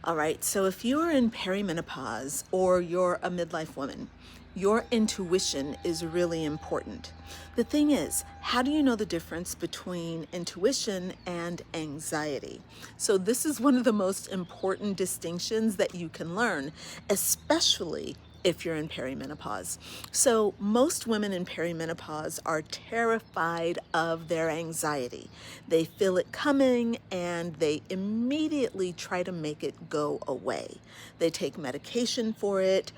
All right, so if you're in perimenopause or you're a midlife woman, your intuition is really important. The thing is, how do you know the difference between intuition and anxiety? So this is one of the most important distinctions that you can learn, especially if you're in perimenopause. So most women in perimenopause are terrified of their anxiety. They feel it coming and they immediately try to make it go away. They take medication for it.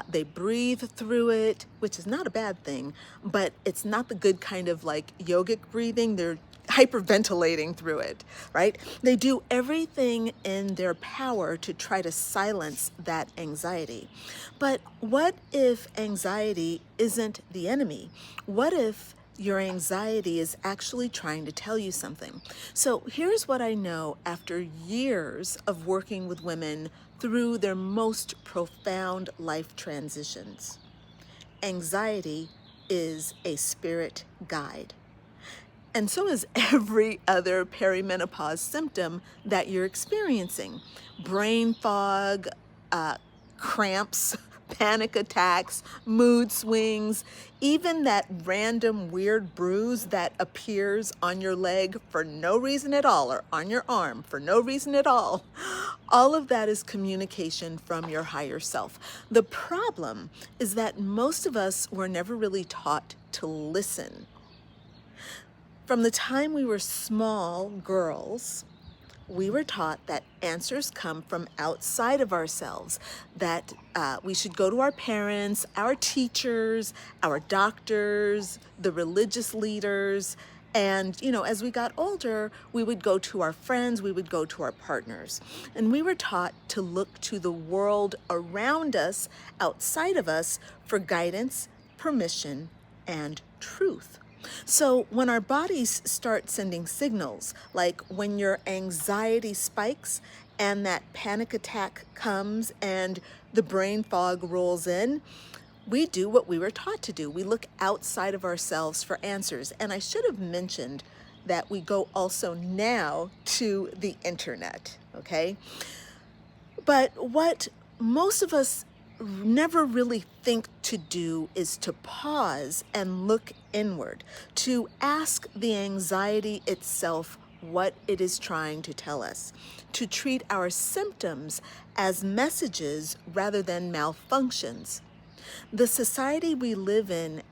They breathe through it, which is not a bad thing, but it's not the good kind of like yogic breathing. They're hyperventilating through it, right? They do everything in their power to try to silence that anxiety. But what if anxiety isn't the enemy? What if your anxiety is actually trying to tell you something? So here's what I know after years of working with women through their most profound life transitions. Anxiety is a spirit guide. And so is every other perimenopause symptom that you're experiencing. Brain fog, cramps, panic attacks, mood swings, even that random weird bruise that appears on your leg for no reason at all, or on your arm for no reason at all. All of that is communication from your higher self. The problem is that most of us were never really taught to listen. From the time we were small girls, we were taught that answers come from outside of ourselves, that we should go to our parents, our teachers, our doctors, the religious leaders. And, as we got older, we would go to our friends, we would go to our partners. And we were taught to look to the world around us, outside of us, for guidance, permission, and truth. So when our bodies start sending signals, like when your anxiety spikes and that panic attack comes and the brain fog rolls in, we do what we were taught to do. We look outside of ourselves for answers. And I should have mentioned that we go also now to the internet, okay? But what most of us never really think to do is to pause and look inward, to ask the anxiety itself what it is trying to tell us, to treat our symptoms as messages rather than malfunctions. The society we live in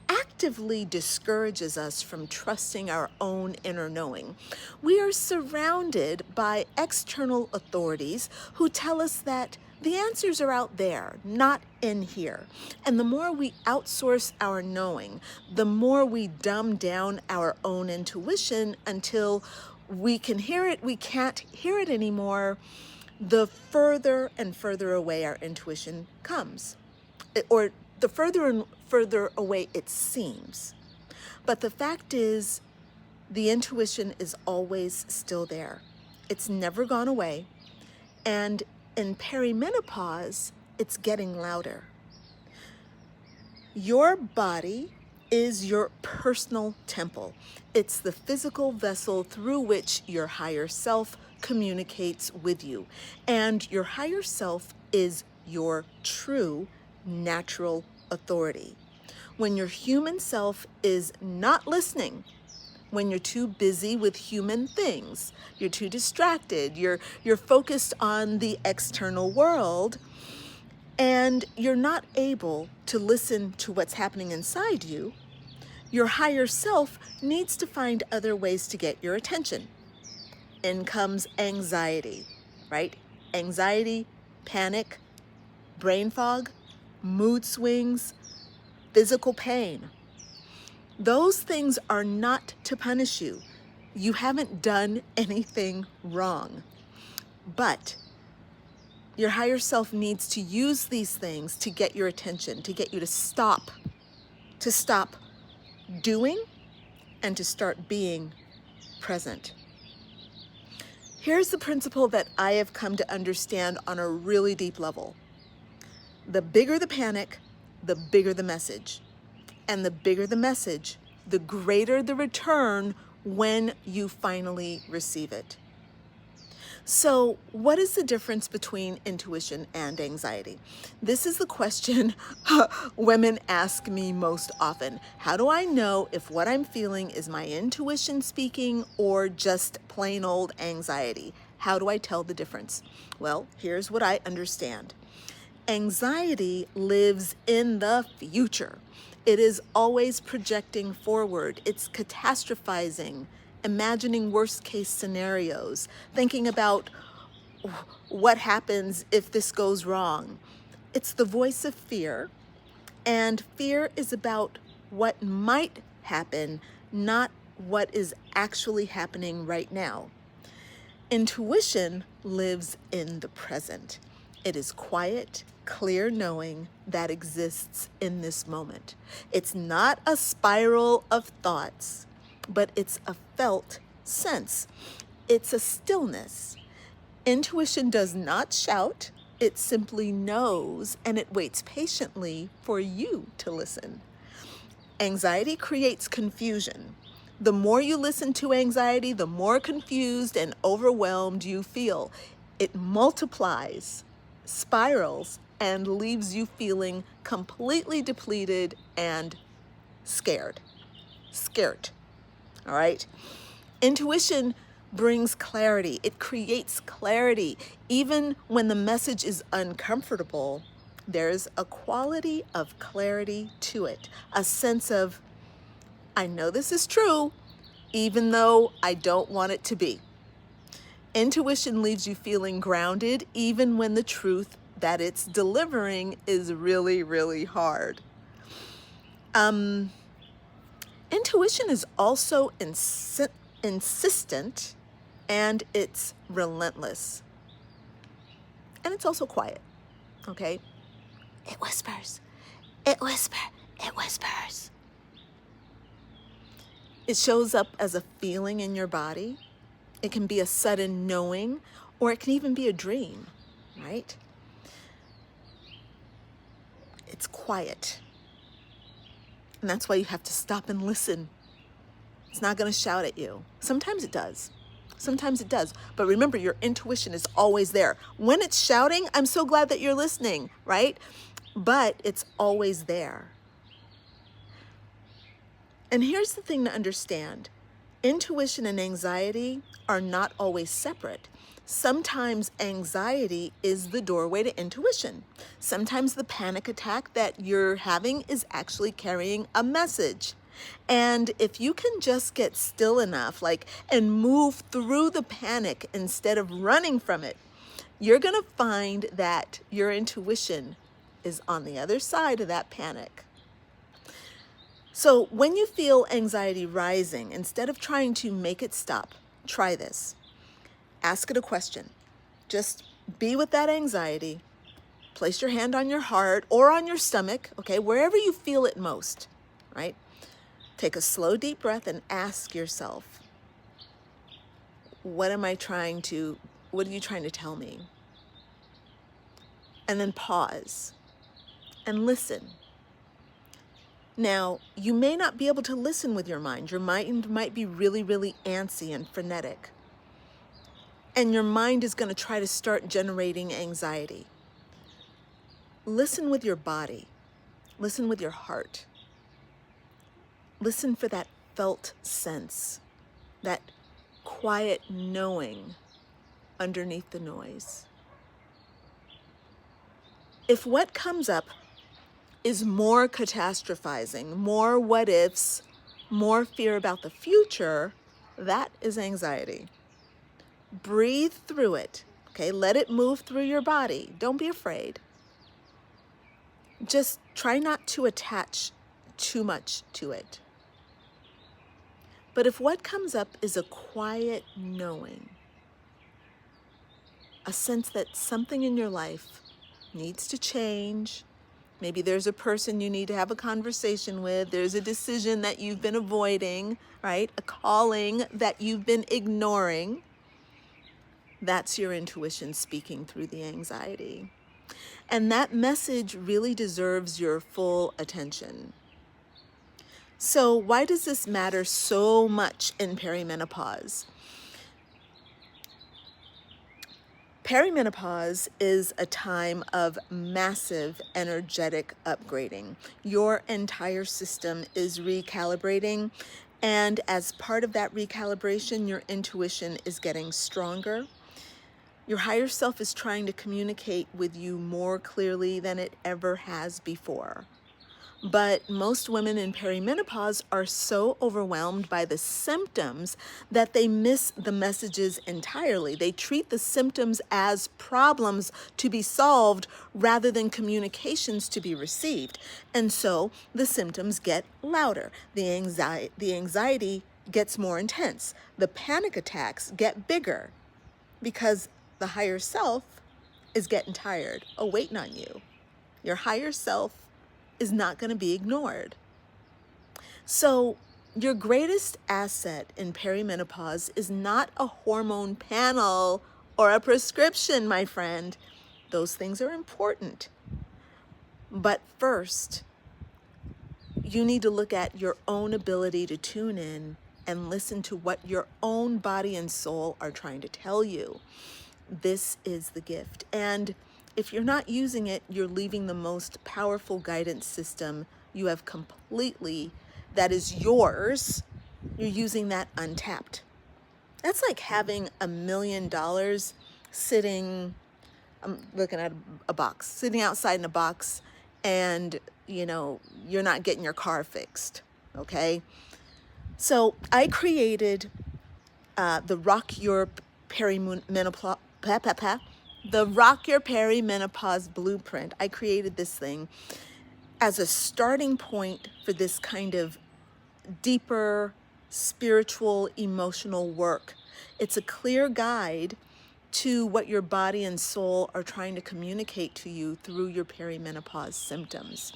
actively discourages us from trusting our own inner knowing. We are surrounded by external authorities who tell us that the answers are out there, not in here. And the more we outsource our knowing, the more we dumb down our own intuition until we can hear it, we can't hear it anymore, the further and further away our intuition comes. Or the further and further away it seems. But the fact is, the intuition is always still there. It's never gone away. And in perimenopause, it's getting louder. Your body is your personal temple. It's the physical vessel through which your higher self communicates with you. And your higher self is your true natural authority. When your human self is not listening, when you're too busy with human things, you're too distracted, you're focused on the external world, and you're not able to listen to what's happening inside you, your higher self needs to find other ways to get your attention. In comes anxiety, right? Anxiety, panic, brain fog, mood swings, physical pain. Those things are not to punish you. You haven't done anything wrong. But your higher self needs to use these things to get your attention, to get you to stop doing and to start being present. Here's the principle that I have come to understand on a really deep level. The bigger the panic, the bigger the message. And the bigger the message, the greater the return when you finally receive it. So, what is the difference between intuition and anxiety? This is the question women ask me most often. How do I know if what I'm feeling is my intuition speaking or just plain old anxiety? How do I tell the difference? Well, here's what I understand. Anxiety lives in the future. It is always projecting forward. It's catastrophizing, imagining worst case scenarios, thinking about what happens if this goes wrong. It's the voice of fear, and fear is about what might happen, not what is actually happening right now. Intuition lives in the present. It is quiet, clear knowing that exists in this moment. It's not a spiral of thoughts, but it's a felt sense. It's a stillness. Intuition does not shout, it simply knows, and it waits patiently for you to listen. Anxiety creates confusion. The more you listen to anxiety, the more confused and overwhelmed you feel. It multiplies, spirals, and leaves you feeling completely depleted and scared. Scared. All right? Intuition brings clarity. It creates clarity. Even when the message is uncomfortable, there's a quality of clarity to it, a sense of, I know this is true, even though I don't want it to be. Intuition leaves you feeling grounded, even when the truth that it's delivering is really, really hard. Intuition is also insistent, and it's relentless. And it's also quiet, okay? It whispers, it whispers, it whispers. It shows up as a feeling in your body. It can be a sudden knowing, or it can even be a dream, right? It's quiet. And that's why you have to stop and listen. It's not going to shout at you. Sometimes it does. Sometimes it does. But remember, your intuition is always there. When it's shouting, I'm so glad that you're listening, right? But it's always there. And here's the thing to understand. Intuition and anxiety are not always separate. Sometimes anxiety is the doorway to intuition. Sometimes the panic attack that you're having is actually carrying a message. And if you can just get still enough, and move through the panic instead of running from it, you're going to find that your intuition is on the other side of that panic. So when you feel anxiety rising, instead of trying to make it stop, try this. Ask it a question. Just be with that anxiety. Place your hand on your heart or on your stomach, okay, wherever you feel it most, right? Take a slow, deep breath and ask yourself, what are you trying to tell me? And then pause and listen. Now, you may not be able to listen with your mind. Your mind might be really, really antsy and frenetic. And your mind is going to try to start generating anxiety. Listen with your body. Listen with your heart. Listen for that felt sense, that quiet knowing underneath the noise. If what comes up is more catastrophizing, more what ifs, more fear about the future, that is anxiety. Breathe through it, okay? Let it move through your body. Don't be afraid. Just try not to attach too much to it. But if what comes up is a quiet knowing, a sense that something in your life needs to change, maybe there's a person you need to have a conversation with, there's a decision that you've been avoiding, right? A calling that you've been ignoring, that's your intuition speaking through the anxiety. And that message really deserves your full attention. So why does this matter so much in perimenopause? Perimenopause is a time of massive energetic upgrading. Your entire system is recalibrating, and as part of that recalibration, your intuition is getting stronger. Your higher self is trying to communicate with you more clearly than it ever has before. But most women in perimenopause are so overwhelmed by the symptoms that they miss the messages entirely. They treat the symptoms as problems to be solved rather than communications to be received. And so the symptoms get louder. The anxiety gets more intense. The panic attacks get bigger because the higher self is getting tired of waiting on you. Your higher self is not going to be ignored. So your greatest asset in perimenopause is not a hormone panel or a prescription, my friend. Those things are important. But first, you need to look at your own ability to tune in and listen to what your own body and soul are trying to tell you. This is the gift. And if you're not using it, you're leaving the most powerful guidance system you have completely, that is yours, you're using that untapped. That's like having $1 million sitting, I'm looking at a box, sitting outside in a box, and you're not getting your car fixed, okay? So I created the Rock Your Perimenopause Blueprint. I created this thing as a starting point for this kind of deeper spiritual, emotional work. It's a clear guide to what your body and soul are trying to communicate to you through your perimenopause symptoms.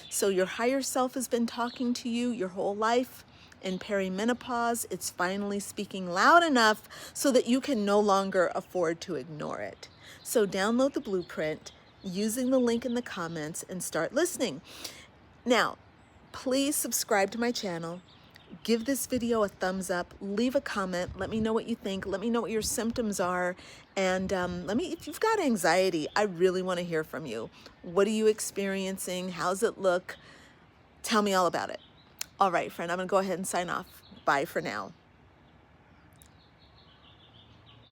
So your higher self has been talking to you your whole life. In perimenopause, it's finally speaking loud enough so that you can no longer afford to ignore it. So download the blueprint using the link in the comments and start listening. Now, please subscribe to my channel. Give this video a thumbs up, leave a comment, let me know what you think, let me know what your symptoms are, and if you've got anxiety, I really want to hear from you. What are you experiencing? How's it look? Tell me all about it. All right, friend, I'm going to go ahead and sign off. Bye for now.